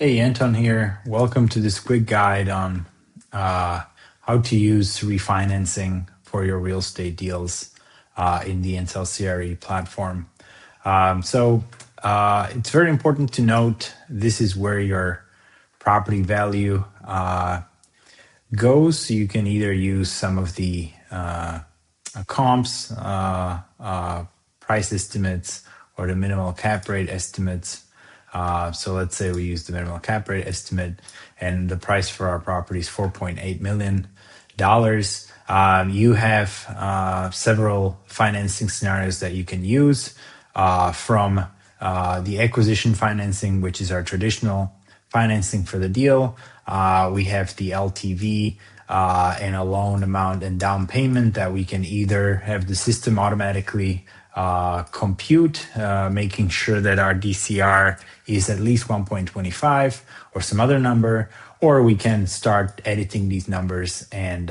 Hey, Anton here. Welcome to this quick guide on how to use refinancing for your real estate deals in the Intellcre platform. It's very important to note this is where your property value goes. You can either use some of the comps, price estimates, or the minimal cap rate estimates. So let's say we use the minimal cap rate estimate and the price for our property is $4.8 million. You have several financing scenarios that you can use from the acquisition financing, which is our traditional financing for the deal. We have the LTV and a loan amount and down payment that we can either have the system automatically compute, making sure that our DCR is at least 1.25 or some other number, or we can start editing these numbers and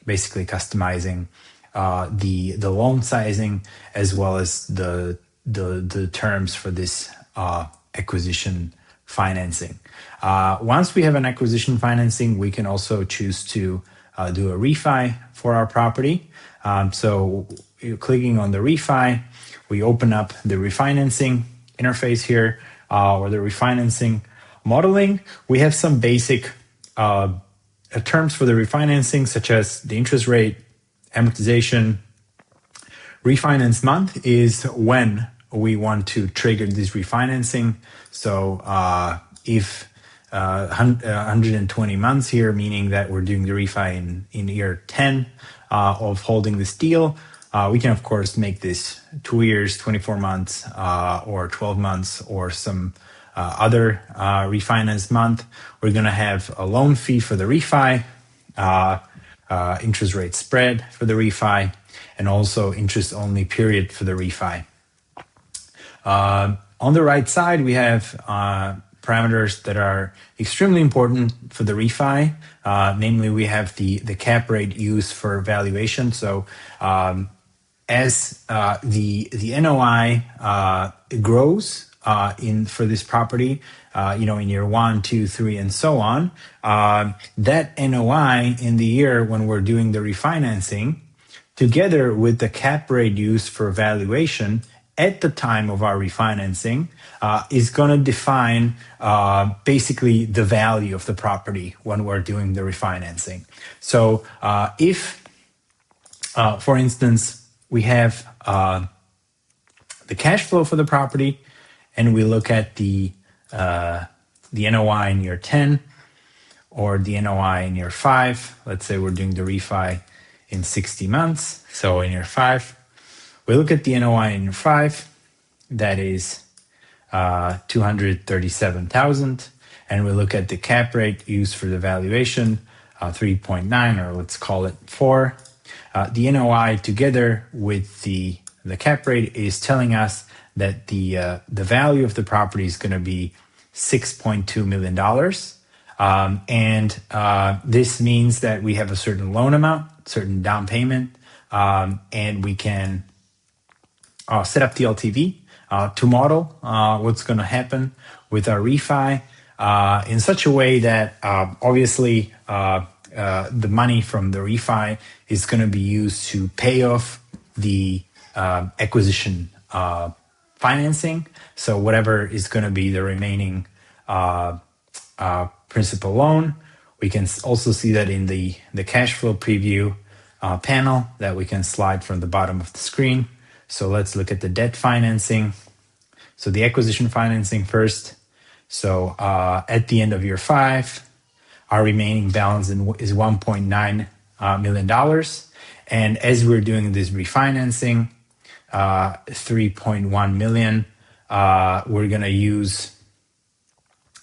basically customizing the loan sizing as well as the terms for this acquisition financing. Once we have an acquisition financing, we can also choose to do a refi for our property. So clicking on the refi, we open up the refinancing interface here, or the refinancing modeling. We have some basic terms for the refinancing, such as the interest rate, amortization. Refinance month is when we want to trigger this refinancing. So if 120 months here, meaning that we're doing the refi in year 10 of holding this deal, we can of course make this 2 years, 24 months, or 12 months, or some other refinance month. We're going to have a loan fee for the refi, interest rate spread for the refi, and also interest only period for the refi. On the right side, we have parameters that are extremely important for the refi. Namely, we have the cap rate used for valuation. So as the NOI grows for this property, in year 1, 2, 3, and so on, that NOI in the year when we're doing the refinancing, together with the cap rate used for valuation at the time of our refinancing, is going to define basically the value of the property when we're doing the refinancing. So if, for instance, we have the cash flow for the property, and we look at the NOI in year 10 or the NOI in year 5. Let's say we're doing the refi in 60 months. So in year 5, we look at the NOI in year 5. That is 237,000, and we look at the cap rate used for the valuation, 3.9, or let's call it 4. The NOI together with the cap rate is telling us that the value of the property is going to be $6.2 million. This means that we have a certain loan amount, certain down payment, and we can set up the LTV to model what's going to happen with our refi in such a way that obviously the money from the refi is going to be used to pay off the acquisition financing. So whatever is going to be the remaining principal loan. We can also see that in the cash flow preview panel that we can slide from the bottom of the screen. So let's look at the debt financing. So the acquisition financing first. So at the end of year 5, our remaining balance is $1.9 million. And as we're doing this refinancing, 3.1 million, we're going to use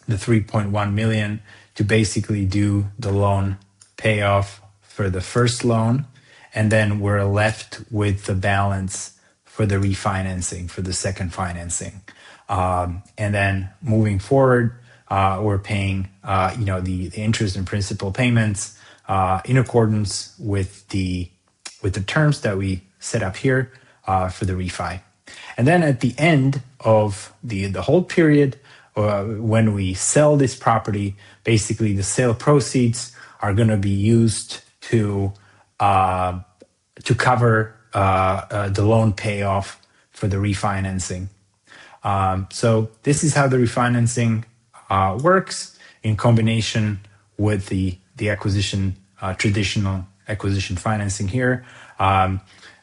the 3.1 million to basically do the loan payoff for the first loan. And then we're left with the balance for the refinancing, for the second financing. And then moving forward, we're paying, the interest and principal payments in accordance with the terms that we set up here for the refi. And then at the end of the hold period, when we sell this property, basically the sale proceeds are going to be used to cover the loan payoff for the refinancing. So this is how the refinancing works in combination with the acquisition, traditional acquisition financing here.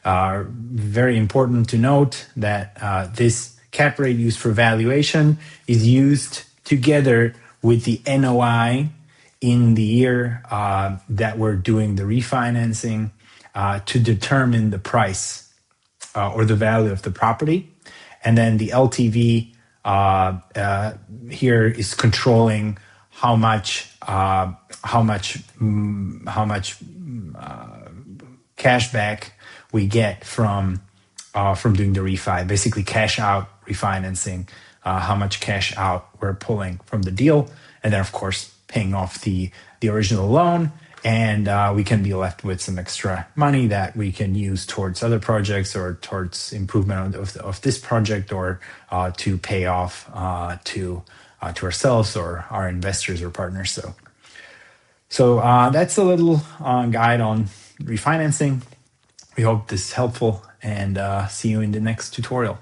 Very important to note that this cap rate used for valuation is used together with the NOI in the year that we're doing the refinancing to determine the price or the value of the property. And then the LTV here is controlling how much cash back we get from doing the refi, basically cash out refinancing, how much cash out we're pulling from the deal, and then of course paying off the original loan, and we can be left with some extra money that we can use towards other projects or towards improvement of this project, or to pay off to ourselves or our investors or partners. So that's a little guide on refinancing. We hope this is helpful, and see you in the next tutorial.